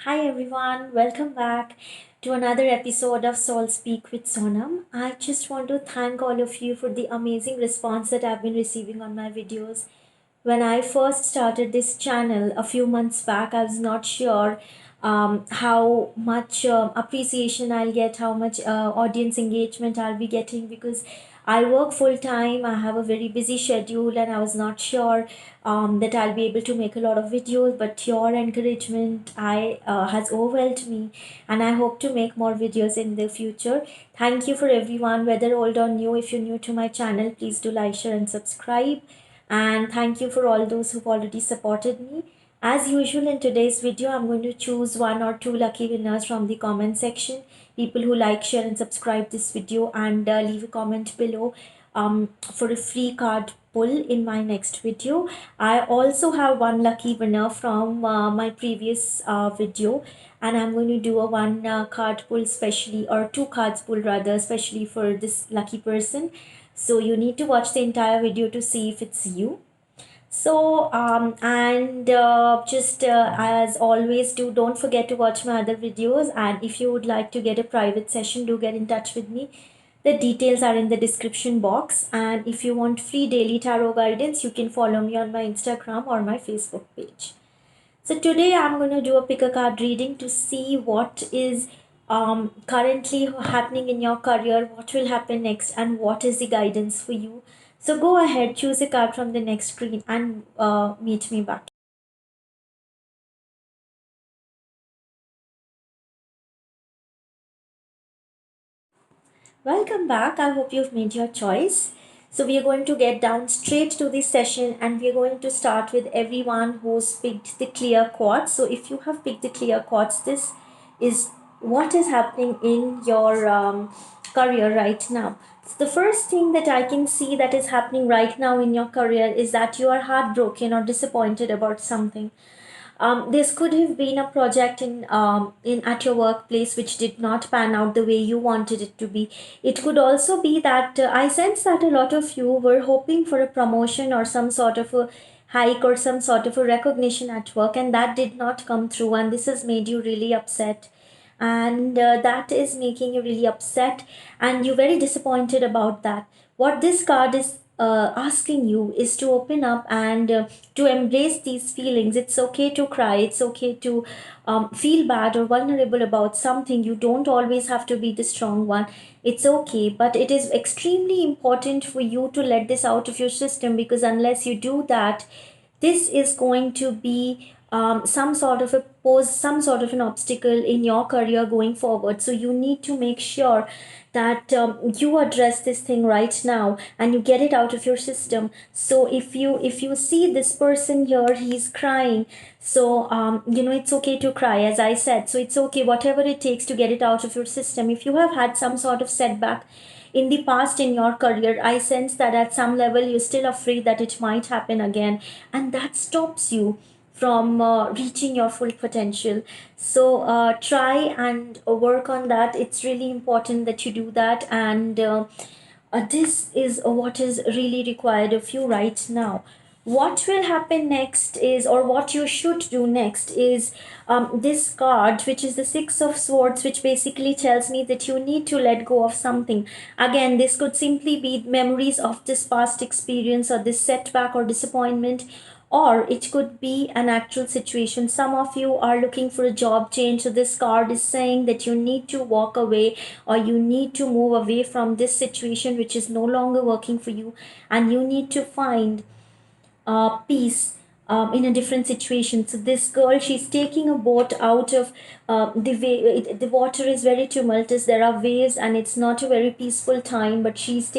Hi everyone, welcome back to another episode of Soul Speak with Sonam. I just want to thank all of you for the amazing response that I've been receiving on my videos. When I first started this channel a few months back, I was not sure how much appreciation I'll get, how much audience engagement I'll be getting because I work full time. I have a very busy schedule, and I was not sure that I'll be able to make a lot of videos. But your encouragement I has overwhelmed me, and I hope to make more videos in the future. Thank you for everyone, whether old or new. If you're new to my channel, please do like, share, and subscribe. And thank you for all those who've already supported me. As usual, in today's video, I'm going to choose one or two lucky winners from the comment section. People who like, share, and subscribe this video, and leave a comment below for a free card pull in my next video. I also have one lucky winner from my previous video, and I'm going to do a one card pull specially, or two cards pull rather, especially for this lucky person. So you need to watch the entire video to see if it's you. So and just as always, don't forget to watch my other videos, and if you would like to get a private session, do get in touch with me. The details are in the description box, and if you want free daily tarot guidance, you can follow me on my Instagram or my Facebook page. So today I'm going to do a pick a card reading to see what is currently happening in your career, what will happen next, and what is the guidance for you. So go ahead, choose a card from the next screen, and meet me back. Welcome back. I hope you've made your choice. So we are going to get down straight to the session, and we are going to start with everyone who's picked the clear quartz. So if you have picked the clear quartz, this is what is happening in your career right now. So the first thing that I can see that is happening right now in your career is that you are heartbroken or disappointed about something. This could have been a project in at your workplace which did not pan out the way you wanted it to be. It could also be that I sense that a lot of you were hoping for a promotion or some sort of a hike or some sort of a recognition at work, and that did not come through, and this has made you really upset, and that is making you really upset, and you're very disappointed about that. What this card is asking you is to open up and to embrace these feelings. It's okay to cry, it's okay to feel bad or vulnerable about something. You don't always have to be the strong one. It's okay, but it is extremely important for you to let this out of your system, because unless you do that, this is going to be some sort of a pose, some sort of an obstacle in your career going forward. So you need to make sure that you address this thing right now and you get it out of your system. So if you see this person here, he's crying. So it's okay to cry, as I said. So it's okay, whatever it takes to get it out of your system. If you have had some sort of setback in the past in your career, I sense that at some level you're still afraid that it might happen again, and that stops you from reaching your full potential. So try and work on that. It's really important that you do that, and this is what is really required of you right now. What will happen next is, or what you should do next is, this card, which is the Six of Swords, which basically tells me that you need to let go of something. Again, this could simply be memories of this past experience or this setback or disappointment, or it could be an actual situation. Some of you are looking for a job change, so this card is saying that you need to walk away, or you need to move away from this situation which is no longer working for you, and you need to find peace in a different situation. So this girl, she's taking a boat out of the way. The water is very tumultuous, there are waves, and it's not a very peaceful time, but she's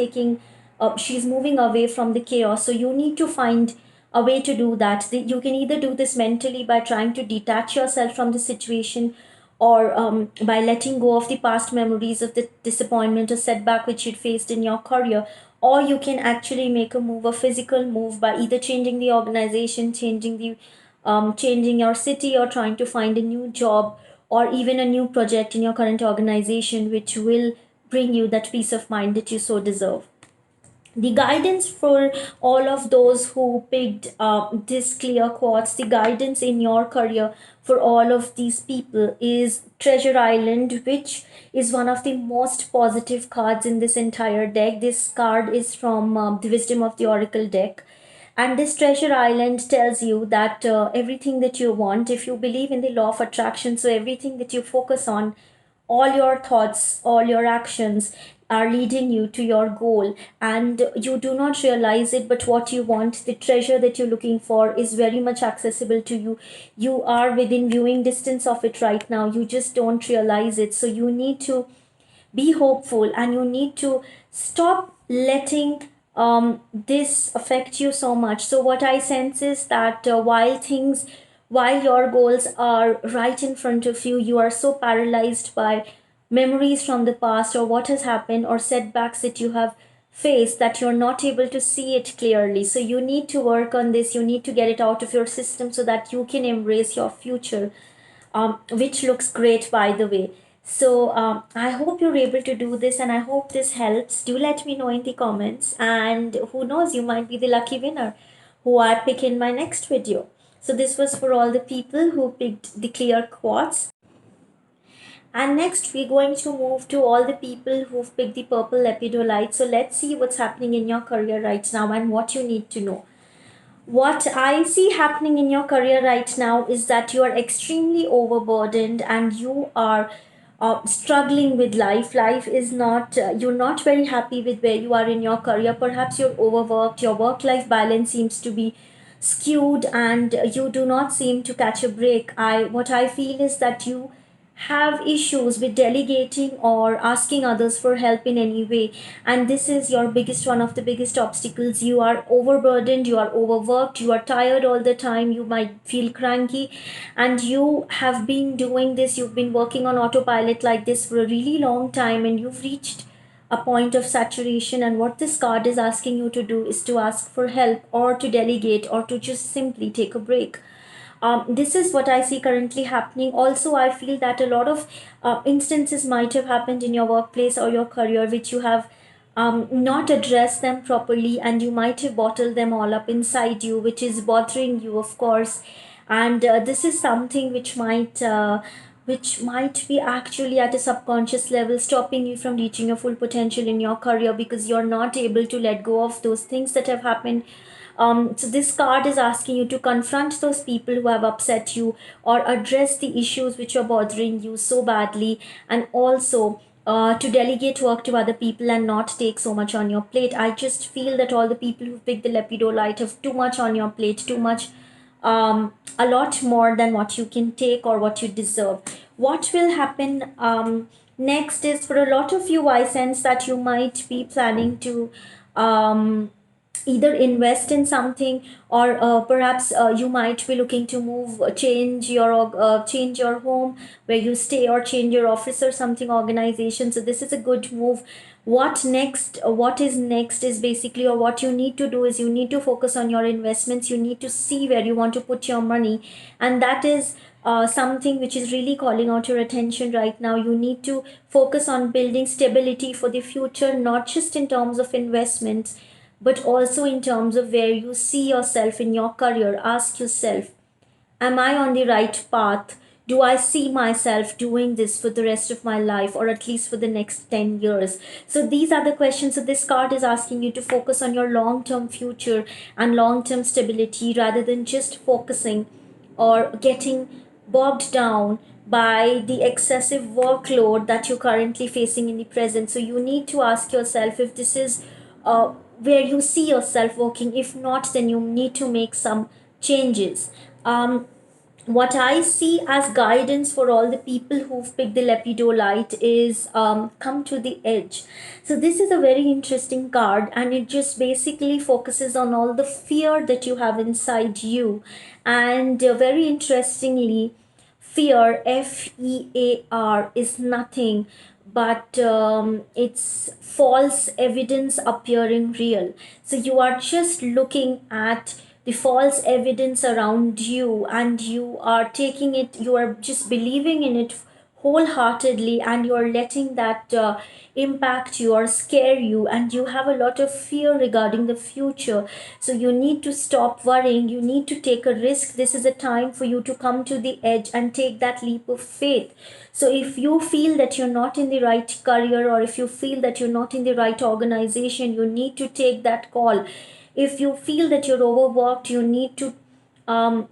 moving away from the chaos. So you need to find a way to do that. You can either do this mentally by trying to detach yourself from the situation, or by letting go of the past memories of the disappointment or setback which you'd faced in your career. Or you can actually make a move, a physical move, by either changing the organization, changing your city, or trying to find a new job, or even a new project in your current organization which will bring you that peace of mind that you so deserve. The guidance for all of those who picked this clear quartz, the guidance in your career for all of these people is Treasure Island, which is one of the most positive cards in this entire deck. This card is from the Wisdom of the Oracle deck. And this Treasure Island tells you that everything that you want, if you believe in the law of attraction, so everything that you focus on, all your thoughts, all your actions are leading you to your goal, and you do not realize it, but what you want, the treasure that you're looking for, is very much accessible to you. You are within viewing distance of it right now, you just don't realize it. So you need to be hopeful, and you need to stop letting this affect you so much. So what I sense is that while your goals are right in front of you, you are so paralyzed by memories from the past or what has happened or setbacks that you have faced that you're not able to see it clearly. So you need to work on this, you need to get it out of your system so that you can embrace your future, which looks great, by the way. So I hope you're able to do this, and I hope this helps. Do let me know in the comments, and who knows, you might be the lucky winner who I pick in my next video. So this was for all the people who picked the clear quartz. And next, we're going to move to all the people who've picked the purple lepidolite. So let's see what's happening in your career right now and what you need to know. What I see happening in your career right now is that you are extremely overburdened and you are struggling with life. Life is not, you're not very happy with where you are in your career. Perhaps you're overworked, your work life balance seems to be skewed, and you do not seem to catch a break. What I feel is that you have issues with delegating or asking others for help in any way, and this is your biggest, one of the biggest obstacles. You are overburdened, you are overworked, you are tired all the time, you might feel cranky, and you have been doing this, you've been working on autopilot like this for a really long time, and you've reached a point of saturation. And what this card is asking you to do is to ask for help, or to delegate, or to just simply take a break. This is what I see currently happening. Also, I feel that a lot of instances might have happened in your workplace or your career which you have not addressed them properly, and you might have bottled them all up inside you, which is bothering you, of course. And this is something which might be actually at a subconscious level stopping you from reaching your full potential in your career, because you're not able to let go of those things that have happened. So this card is asking you to confront those people who have upset you, or address the issues which are bothering you so badly, and also to delegate work to other people and not take so much on your plate. I just feel that all the people who pick the lepidolite have too much on your plate, too much, a lot more than what you can take or what you deserve. What will happen next is, for a lot of you, I sense that you might be planning to either invest in something, or perhaps you might be looking to move, change your home where you stay, or change your office or something, organization. So this is a good move. What next, what is next is basically, or what you need to do is, you need to focus on your investments, you need to see where you want to put your money, and that is something which is really calling out your attention right now. You need to focus on building stability for the future, not just in terms of investments, but also in terms of where you see yourself in your career. Ask yourself, am I on the right path? Do I see myself doing this for the rest of my life, or at least for the next 10 years? So these are the questions. So this card is asking you to focus on your long term future and long term stability, rather than just focusing or getting bogged down by the excessive workload that you're currently facing in the present. So you need to ask yourself if this is where you see yourself working. If not, then you need to make some changes. What I see as guidance for all the people who've picked the lepidolite is come to the edge. So this is a very interesting card, and it just basically focuses on all the fear that you have inside you. And very interestingly, fear, fear, is nothing but it's false evidence appearing real. So you are just looking at the false evidence around you, and you are taking it, you are just believing in it wholeheartedly, and you're letting that impact you or scare you, and you have a lot of fear regarding the future. So you need to stop worrying, you need to take a risk. This is a time for you to come to the edge and take that leap of faith. So if you feel that you're not in the right career, or if you feel that you're not in the right organization, you need to take that call. If you feel that you're overworked, you need to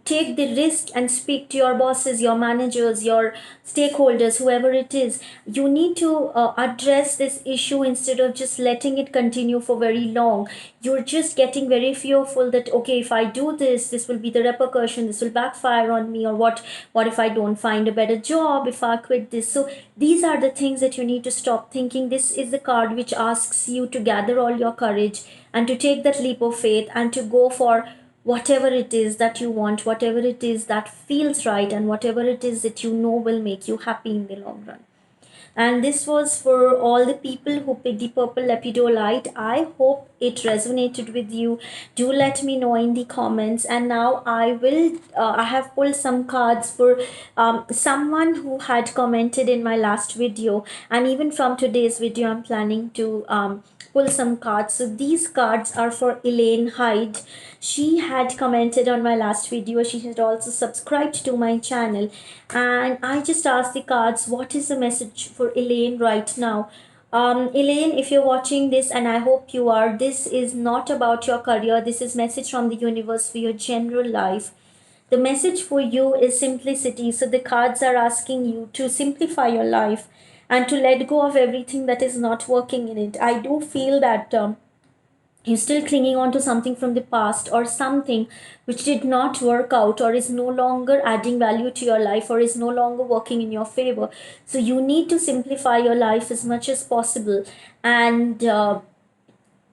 take the risk and speak to your bosses, your managers, your stakeholders, whoever it is. You need to address this issue instead of just letting it continue for very long. You're just getting very fearful that, okay, if I do this, this will be the repercussion, this will backfire on me, or what if I don't find a better job if I quit this? So these are the things that you need to stop thinking. This is the card which asks you to gather all your courage and to take that leap of faith and to go for whatever it is that you want, whatever it is that feels right, and whatever it is that you know will make you happy in the long run. And this was for all the people who picked the purple lepidolite. I hope it resonated with you. Do let me know in the comments. And now I have pulled some cards for someone who had commented in my last video. And even from today's video, I'm planning to pull some cards. So these cards are for Elaine Hyde. She had commented on my last video. She had also subscribed to my channel, and I just asked the cards, what is the message for Elaine right now? Elaine, if you're watching this, and I hope you are, this is not about your career. This is message from the universe for your general life. The message for you is simplicity. So the cards are asking you to simplify your life and to let go of everything that is not working in it. I do feel that you're still clinging on to something from the past, or something which did not work out, or is no longer adding value to your life, or is no longer working in your favor. So you need to simplify your life as much as possible, and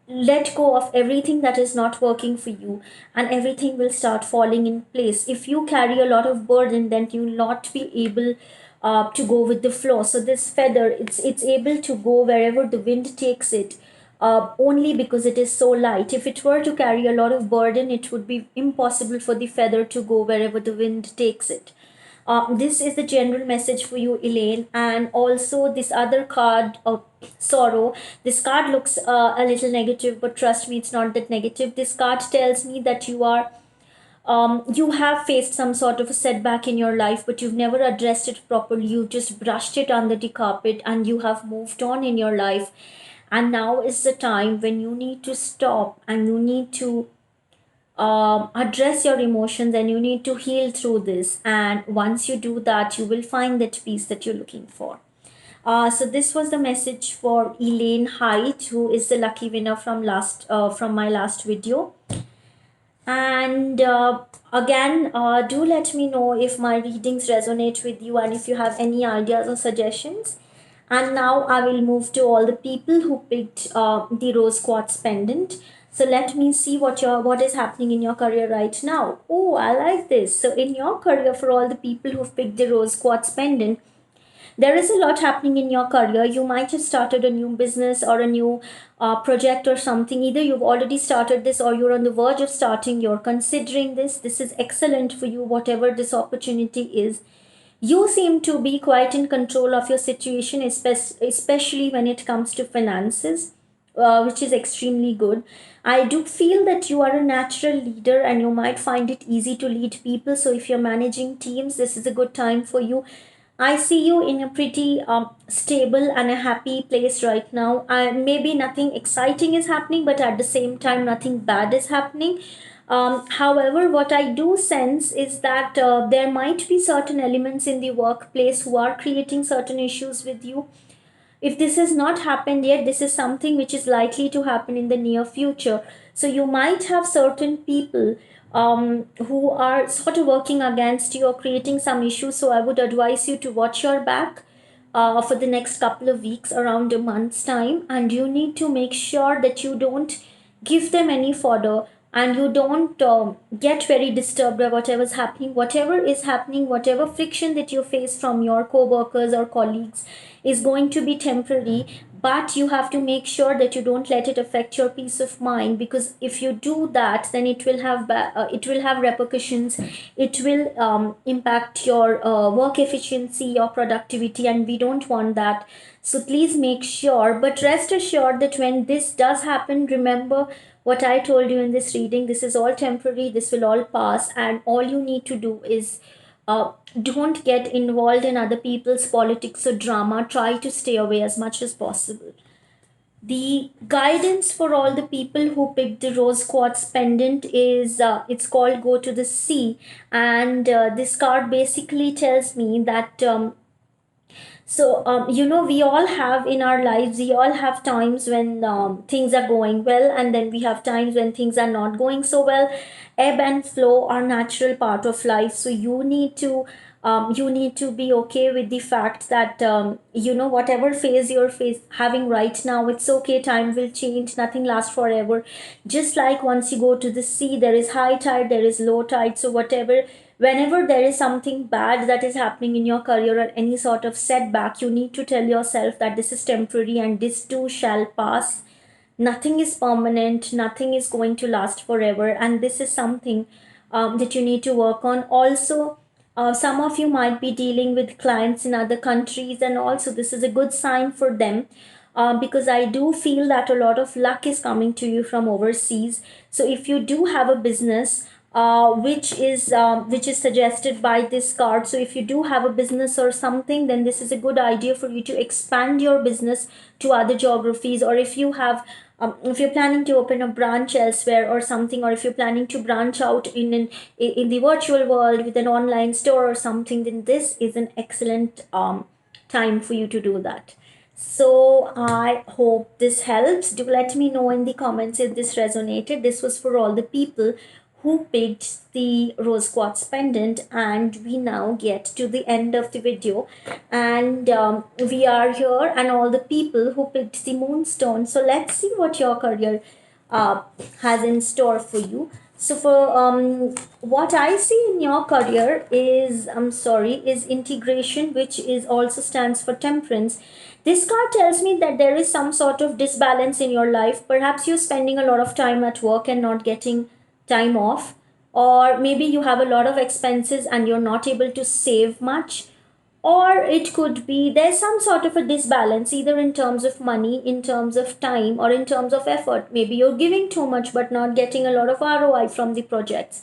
let go of everything that is not working for you, and everything will start falling in place. If you carry a lot of burden, then you will not be able to go with the flow. So this feather, it's able to go wherever the wind takes it, only because it is so light. If it were to carry a lot of burden, it would be impossible for the feather to go wherever the wind takes it. This is the general message for you, Elaine. And also this other card of sorrow. This card looks a little negative, but trust me, it's not that negative. This card tells me that you have faced some sort of a setback in your life, but you've never addressed it properly. You just brushed it under the carpet, and you have moved on in your life. And now is the time when you need to stop, and you need to address your emotions, and you need to heal through this. And once you do that, you will find that peace that you're looking for. So this was the message for Elaine Hyde, who is the lucky winner from my last video. And again, do let me know if my readings resonate with you, and if you have any ideas or suggestions. And now I will move to all the people who picked the rose quartz pendant. So let me see what is happening in your career right now. Oh, I like this. So in your career, for all the people who've picked the rose quartz pendant, there is a lot happening in your career. You might have started a new business or a new project or something. Either you've already started this, or you're on the verge of starting, you're considering this. This is excellent for you, whatever this opportunity is. You seem to be quite in control of your situation, especially when it comes to finances, which is extremely good. I do feel that you are a natural leader, and you might find it easy to lead people. So if you're managing teams, this is a good time for you. I see you in a pretty stable and a happy place right now. Maybe nothing exciting is happening, but at the same time, nothing bad is happening. However, what I do sense is that there might be certain elements in the workplace who are creating certain issues with you. If this has not happened yet, this is something which is likely to happen in the near future. So you might have certain people who are sort of working against you or creating some issues. So I would advise you to watch your back for the next couple of weeks, around a month's time, and you need to make sure that you don't give them any fodder. and you don't get very disturbed by whatever's happening. Whatever is happening, whatever friction that you face from your co-workers or colleagues is going to be temporary, but you have to make sure that you don't let it affect your peace of mind, because if you do that, then it will have repercussions. It will impact your work efficiency, your productivity, and we don't want that. So please make sure, but rest assured that when this does happen, remember what I told you in this reading. This is all temporary, this will all pass, and all you need to do is don't get involved in other people's politics or drama. Try to stay away as much as possible. The guidance for all the people who picked the rose quartz pendant is it's called Go to the Sea, and this card basically tells me that we all have in our lives, we all have times when things are going well, and then we have times when things are not going so well. Ebb and flow are natural part of life. So you need to be okay with the fact that whatever phase you're having right now, it's okay. Time will change. Nothing lasts forever. Just like once you go to the sea, there is high tide, there is low tide. So whenever there is something bad that is happening in your career or any sort of setback, you need to tell yourself that this is temporary and this too shall pass. Nothing is permanent, nothing is going to last forever, and this is something that you need to work on. Also, some of you might be dealing with clients in other countries, and also this is a good sign for them, because I do feel that a lot of luck is coming to you from overseas. So if you do have a business, which is suggested by this card, so if you do have a business or something, then this is a good idea for you to expand your business to other geographies. Or if you're planning to open a branch elsewhere or something, or if you're planning to branch out in the virtual world with an online store or something, then this is an excellent time for you to do that. So I hope this helps. Do let me know in the comments if this resonated. This was for all the people who picked the rose quartz pendant, and we now get to the end of the video, and we are here, and all the people who picked the moonstone. So let's see what your career has in store for you. So for what I see in your career is, is integration, which is also stands for temperance. This card tells me that there is some sort of disbalance in your life. Perhaps you're spending a lot of time at work and not getting time off, or maybe you have a lot of expenses and you're not able to save much, or it could be there's some sort of a disbalance either in terms of money, in terms of time, or in terms of effort. Maybe you're giving too much but not getting a lot of ROI from the projects.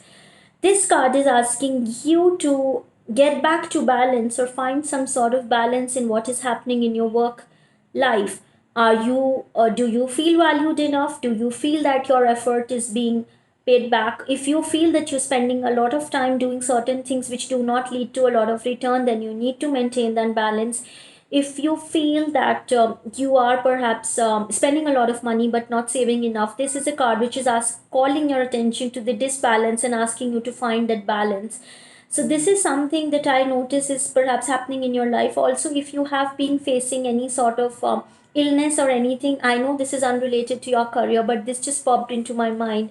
This card is asking you to get back to balance or find some sort of balance in what is happening in your work life. Do you feel valued enough? Do you feel that your effort is being paid back? If you feel that you're spending a lot of time doing certain things which do not lead to a lot of return, then you need to maintain that balance. If you feel that you are perhaps spending a lot of money but not saving enough, this is a card which is calling your attention to the disbalance and asking you to find that balance. So this is something that I notice is perhaps happening in your life. Also, if you have been facing any sort of illness or anything, I know this is unrelated to your career, but this just popped into my mind.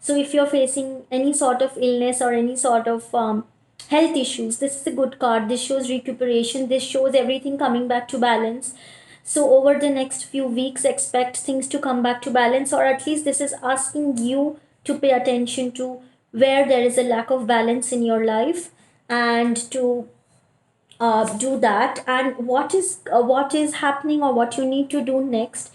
So if you're facing any sort of illness or any sort of health issues, this is a good card. This shows recuperation. This shows everything coming back to balance. So over the next few weeks, expect things to come back to balance, or at least this is asking you to pay attention to where there is a lack of balance in your life, and to do that, and what is happening or what you need to do next.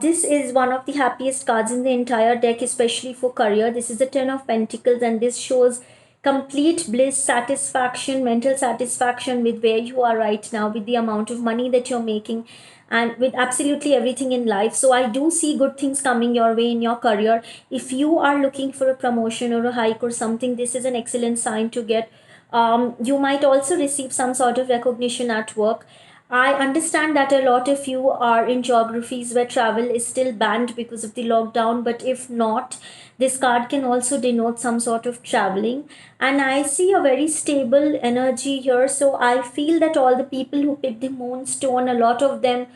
This is one of the happiest cards in the entire deck, especially for career. This is the Ten of Pentacles, and this shows complete bliss, satisfaction, mental satisfaction with where you are right now, with the amount of money that you're making, and with absolutely everything in life. So I do see good things coming your way in your career. If you are looking for a promotion or a hike or something, this is an excellent sign to get. You might also receive some sort of recognition at work. I understand that a lot of you are in geographies where travel is still banned because of the lockdown, but if not, this card can also denote some sort of traveling. And I see a very stable energy here, so I feel that all the people who picked the moonstone, a lot of them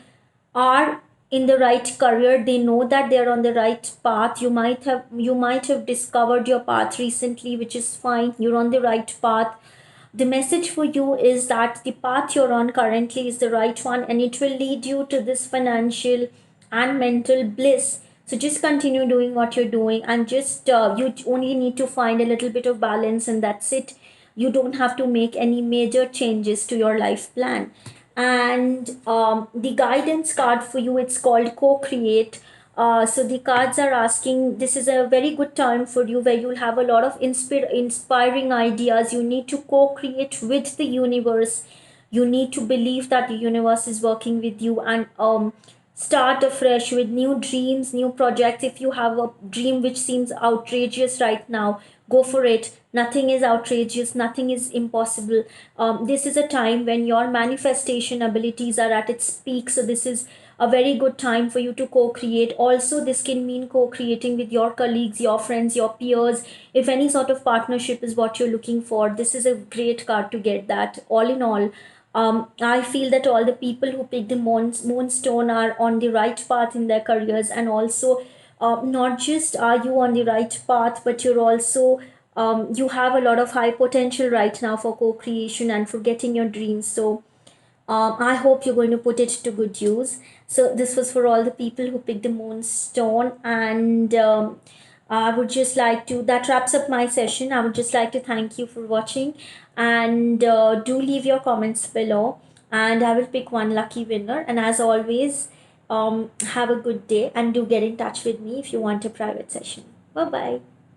are in the right career. They know that they're on the right path. You might have discovered your path recently, which is fine. You're on the right path. The message for you is that the path you're on currently is the right one, and it will lead you to this financial and mental bliss. So just continue doing what you're doing, and just you only need to find a little bit of balance, and that's it. You don't have to make any major changes to your life plan. And the guidance card for you, it's called co-create. So the cards are asking, this is a very good time for you where you'll have a lot of inspiring ideas. You need to co-create with the universe. You need to believe that the universe is working with you, and start afresh with new dreams, new projects. If you have a dream which seems outrageous right now, go for it. Nothing is outrageous, nothing is impossible. This is a time when your manifestation abilities are at its peak. So this is a very good time for you to co-create. Also, this can mean co-creating with your colleagues, your friends, your peers. If any sort of partnership is what you're looking for, this is a great card to get that. All in all, I feel that all the people who pick the moonstone are on the right path in their careers, and also not just are you on the right path, but you're also you have a lot of high potential right now for co-creation and for getting your dreams. So I hope you're going to put it to good use. So this was for all the people who picked the moonstone, and I would just like to, that wraps up my session. I would just like to thank you for watching, and do leave your comments below, and I will pick one lucky winner. And as always, have a good day, and do get in touch with me if you want a private session. Bye bye.